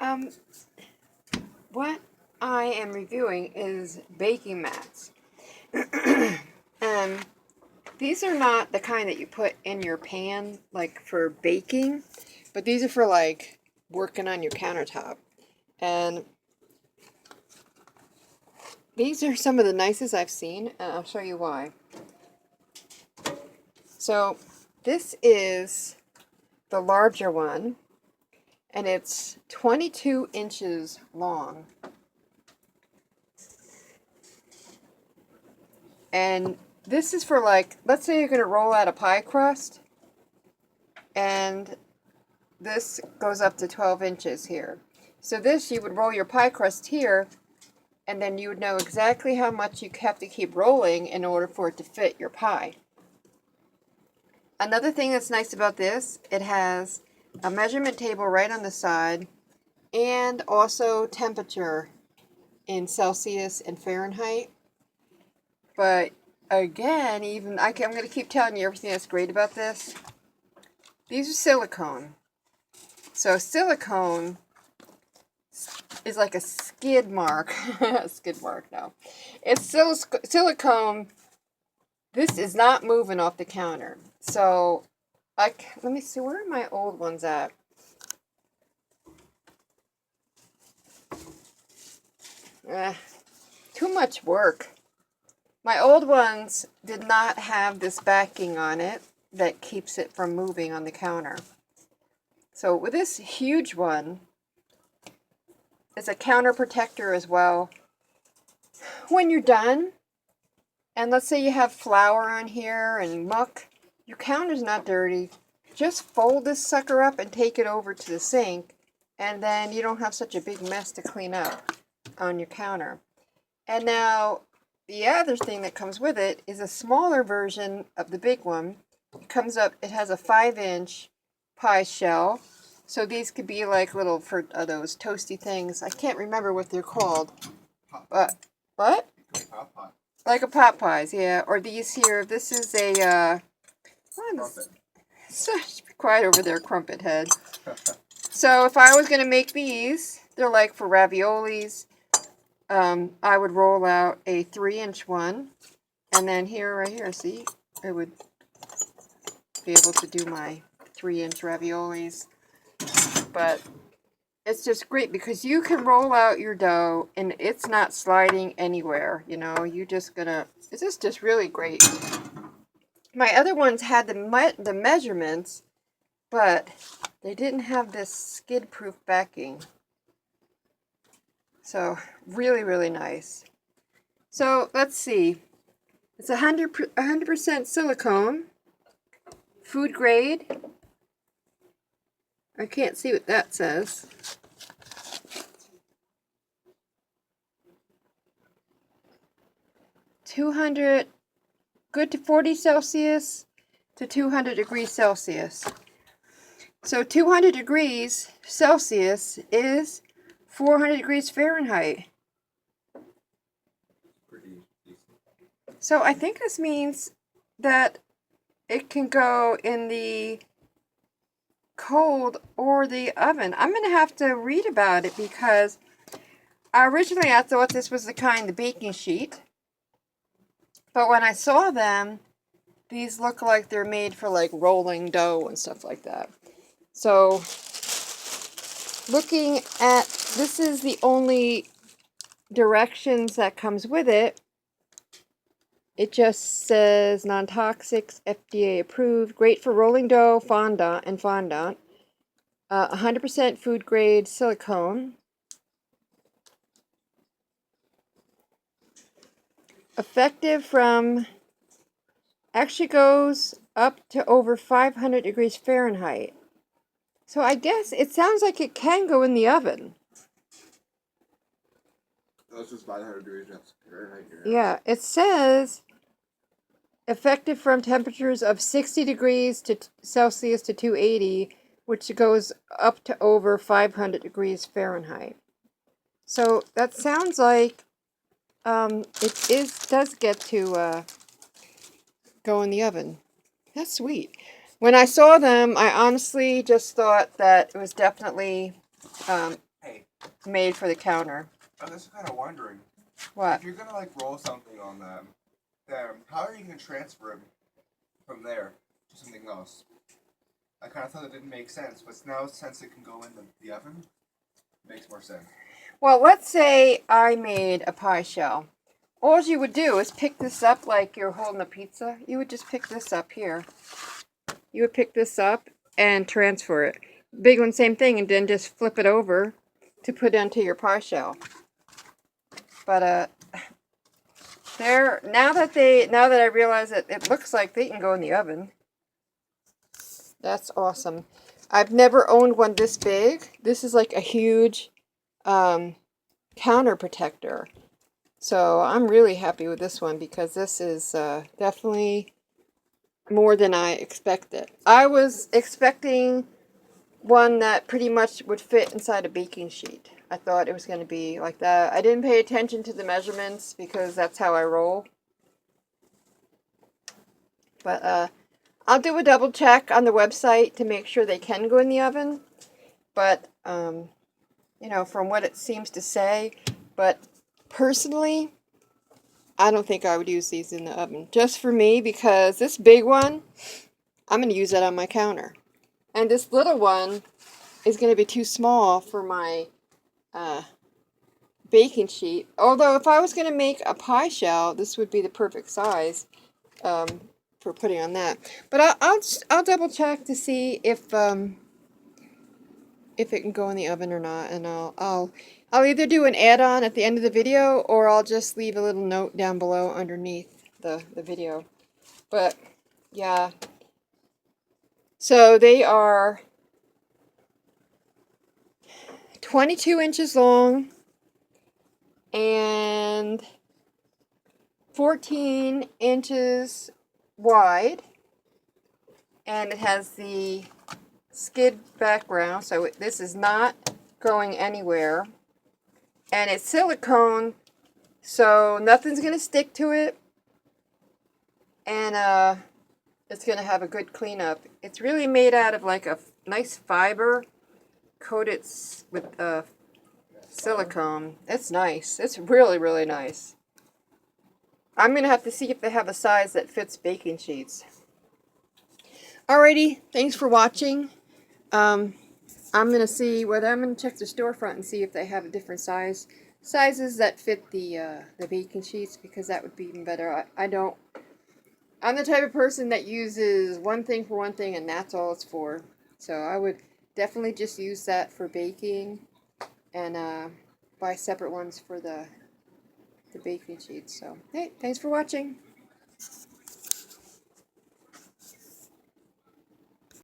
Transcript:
Um, what I am reviewing is baking mats. And these are not the kind that you put in your pan, like for baking, but these are for like working on your countertop. And these are some of the nicest I've seen, and I'll show you why. So this is the larger one, and it's 22 inches long. And this is for, like, let's say you're going to roll out a pie crust, and this goes up to 12 inches here. So this, you would roll your pie crust here, and then you would know exactly how much you have to keep rolling in order for it to fit your pie. Another thing that's nice about this, it has a measurement table right on the side, and also temperature in Celsius and Fahrenheit. But again, I'm going to keep telling you everything that's great about this. These are silicone. So silicone is like a skid mark. Skid mark, no. It's silicone. This is not moving off the counter. So, let me see, where are my old ones at? Too much work. My old ones did not have this backing on it that keeps it from moving on the counter. So with this huge one, it's a counter protector as well. When you're done, and let's say you have flour on here and muck, your counter's not dirty. Just fold this sucker up and take it over to the sink, and then you don't have such a big mess to clean up on your counter. And now, the other thing that comes with it is a smaller version of the big one. It has a 5-inch pie shell. So these could be like little, for those toasty things. I can't remember what they're called. But, what? Like a pot pies, yeah. Or these here, this is a, be quiet over there, crumpet head. So if I was going to make these, they're like for raviolis. I would roll out a 3-inch one, and then right here, see, I would be able to do my 3-inch raviolis. But it's just great because you can roll out your dough and it's not sliding anywhere. It's just really great. My other ones had the measurements, but they didn't have this skid-proof backing. So, really, really nice. So, let's see. It's 100% silicone. Food grade. I can't see what that says. Good to 40 Celsius to 200 degrees Celsius. So 200 degrees Celsius is 400 degrees Fahrenheit. So I think this means that it can go in the cold or the oven. I'm going to have to read about it because originally I thought this was the baking sheet. But when I saw them, these look like they're made for like rolling dough and stuff like that. So looking at, this is the only directions that comes with it. It just says non-toxic, FDA approved, great for rolling dough, fondant, 100% food grade silicone. Effective from, actually goes up to over 500 degrees Fahrenheit. So I guess it sounds like it can go in the oven. That's just 500 degrees Fahrenheit. Yeah, it says effective from temperatures of 60 degrees to Celsius to 280, which goes up to over 500 degrees Fahrenheit. So that sounds like it does get to go in the oven. That's sweet. When I saw them, I honestly just thought that it was definitely made for the counter. I'm just kind of wondering, What? if you're gonna like roll something on them, then how are you gonna transfer it from there to something else? I kind of thought it didn't make sense, but now since it can go in the oven, it makes more sense. Well, let's say I made a pie shell. All you would do is pick this up like you're holding a pizza. You would just pick this up here. You would pick this up and transfer it. Big one, same thing, and then just flip it over to put into your pie shell. But now that I realize that it looks like they can go in the oven. That's awesome. I've never owned one this big. This is like a huge counter protector. So I'm really happy with this one because this is definitely more than I expected. I was expecting one that pretty much would fit inside a baking sheet. I thought it was going to be like that. I didn't pay attention to the measurements because that's how I roll. But I'll do a double check on the website to make sure they can go in the oven. But, you know, from what it seems to say. But personally, I don't think I would use these in the oven. Just for me, because this big one, I'm going to use that on my counter. And this little one is going to be too small for my baking sheet. Although if I was going to make a pie shell, this would be the perfect size for putting on that. But I'll double check to see if it can go in the oven or not, and I'll either do an add-on at the end of the video, or I'll just leave a little note down below underneath the video. But yeah, so they are 22 inches long and 14 inches wide, and it has the skid background, so this is not going anywhere, and it's silicone, so nothing's going to stick to it, and it's going to have a good cleanup. It's really made out of like a nice fiber coated with silicone. It's nice. It's really, really nice. I'm going to have to see if they have a size that fits baking sheets. Alrighty, thanks for watching. I'm going to check the storefront and see if they have a different sizes that fit the baking sheets, because that would be even better. I'm the type of person that uses one thing for one thing and that's all it's for. So I would definitely just use that for baking and buy separate ones for the baking sheets. So, hey, thanks for watching.